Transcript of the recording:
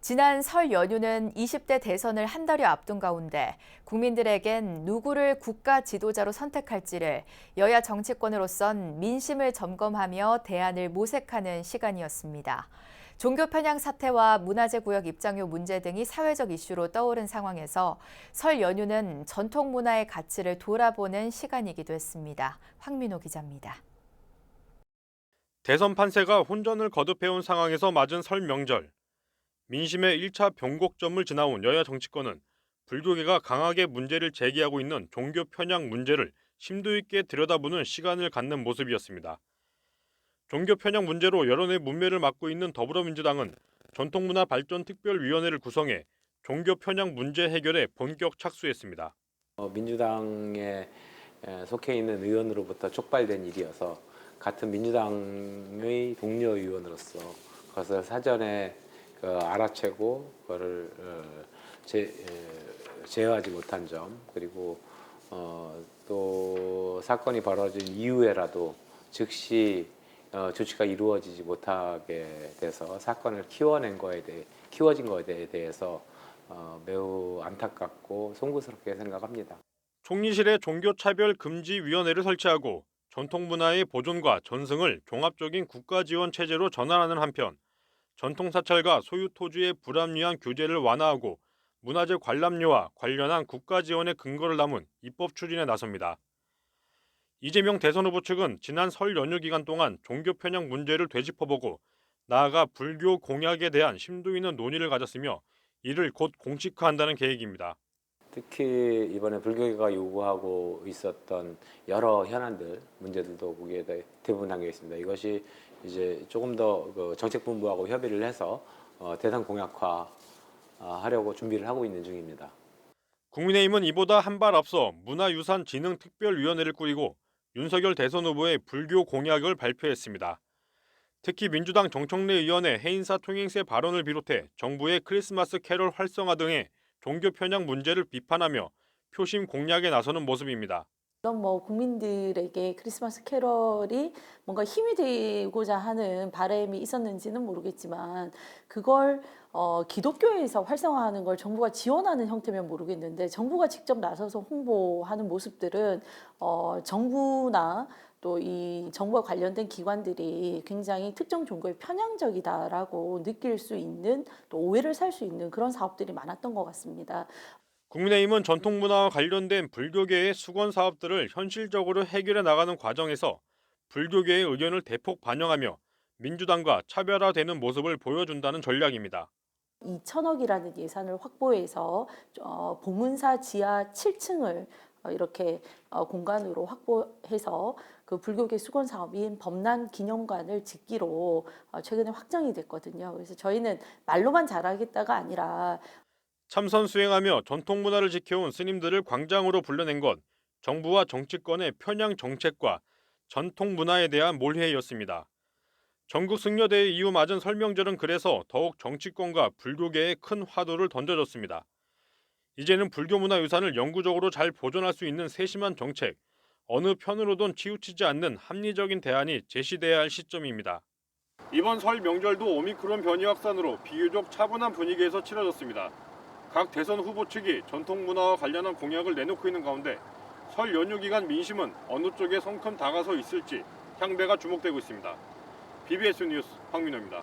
지난 설 연휴는 20대 대선을 한 달여 앞둔 가운데 국민들에겐 누구를 국가 지도자로 선택할지를 여야 정치권으로선 민심을 점검하며 대안을 모색하는 시간이었습니다. 종교 편향 사태와 문화재 구역 입장료 문제 등이 사회적 이슈로 떠오른 상황에서 설 연휴는 전통 문화의 가치를 돌아보는 시간이기도 했습니다. 황민호 기자입니다. 대선 판세가 혼전을 거듭해온 상황에서 맞은 설 명절. 민심의 1차 변곡점을 지나온 여야 정치권은 불교계가 강하게 문제를 제기하고 있는 종교 편향 문제를 심도 있게 들여다보는 시간을 갖는 모습이었습니다. 종교 편향 문제로 여론의 문매를 맡고 있는 더불어민주당은 전통문화발전특별위원회를 구성해 종교 편향 문제 해결에 본격 착수했습니다. 민주당에 속해 있는 의원으로부터 촉발된 일이어서 같은 민주당의 동료 의원으로서 그것을 사전에 알아채고 그거를 제어하지 못한 점, 그리고 또 사건이 벌어진 이후에라도 즉시 조치가 이루어지지 못하게 돼서 사건을 키워진 거에 대해서 매우 안타깝고 송구스럽게 생각합니다. 총리실에 종교차별금지위원회를 설치하고 전통문화의 보존과 전승을 종합적인 국가지원 체제로 전환하는 한편 전통사찰과 소유토지의 불합리한 규제를 완화하고 문화재 관람료와 관련한 국가지원의 근거를 담은 입법 추진에 나섭니다. 이재명 대선 후보 측은 지난 설 연휴 기간 동안 종교 편향 문제를 되짚어보고 나아가 불교 공약에 대한 심도 있는 논의를 가졌으며 이를 곧 공식화한다는 계획입니다. 특히 이번에 불교계가 요구하고 있었던 여러 현안들, 문제들도 거기에 대부분 담겨 있습니다. 이것이 이제 조금 더 정책본부하고 협의를 해서 대상 공약화 하려고 준비를 하고 있는 중입니다. 국민의힘은 이보다 한 발 앞서 문화유산진흥특별위원회를 꾸리고 윤석열 대선 후보의 불교 공약을 발표했습니다. 특히 민주당 정청래 의원의 해인사 통행세 발언을 비롯해 정부의 크리스마스 캐롤 활성화 등의 종교 편향 문제를 비판하며 표심 공략에 나서는 모습입니다. 국민들에게 크리스마스 캐럴이 뭔가 힘이 되고자 하는 바람이 있었는지는 모르겠지만 그걸 기독교에서 활성화하는 걸 정부가 지원하는 형태면 모르겠는데 정부가 직접 나서서 홍보하는 모습들은 정부나 또 이 정부와 관련된 기관들이 굉장히 특정 종교에 편향적이다라고 느낄 수 있는 또 오해를 살 수 있는 그런 사업들이 많았던 것 같습니다. 국민의힘은 전통문화와 관련된 불교계의 수건 사업들을 현실적으로 해결해 나가는 과정에서 불교계의 의견을 대폭 반영하며 민주당과 차별화되는 모습을 보여준다는 전략입니다. 2천억이라는 예산을 확보해서 봉은사 지하 7층을 이렇게 공간으로 확보해서 그 불교계 수건 사업인 범난 기념관을 짓기로 최근에 확정이 됐거든요. 그래서 저희는 말로만 잘하겠다가 아니라 참선 수행하며 전통문화를 지켜온 스님들을 광장으로 불러낸 것, 정부와 정치권의 편향 정책과 전통문화에 대한 몰회였습니다. 전국 승려대회 이후 맞은 설명절은 그래서 더욱 정치권과 불교계에 큰 화두를 던져줬습니다. 이제는 불교문화유산을 영구적으로 잘 보존할 수 있는 세심한 정책, 어느 편으로든 치우치지 않는 합리적인 대안이 제시돼야 할 시점입니다. 이번 설 명절도 오미크론 변이 확산으로 비교적 차분한 분위기에서 치러졌습니다. 각 대선 후보 측이 전통문화와 관련한 공약을 내놓고 있는 가운데 설 연휴 기간 민심은 어느 쪽에 성큼 다가서 있을지 향배가 주목되고 있습니다. BBS 뉴스 황민호입니다.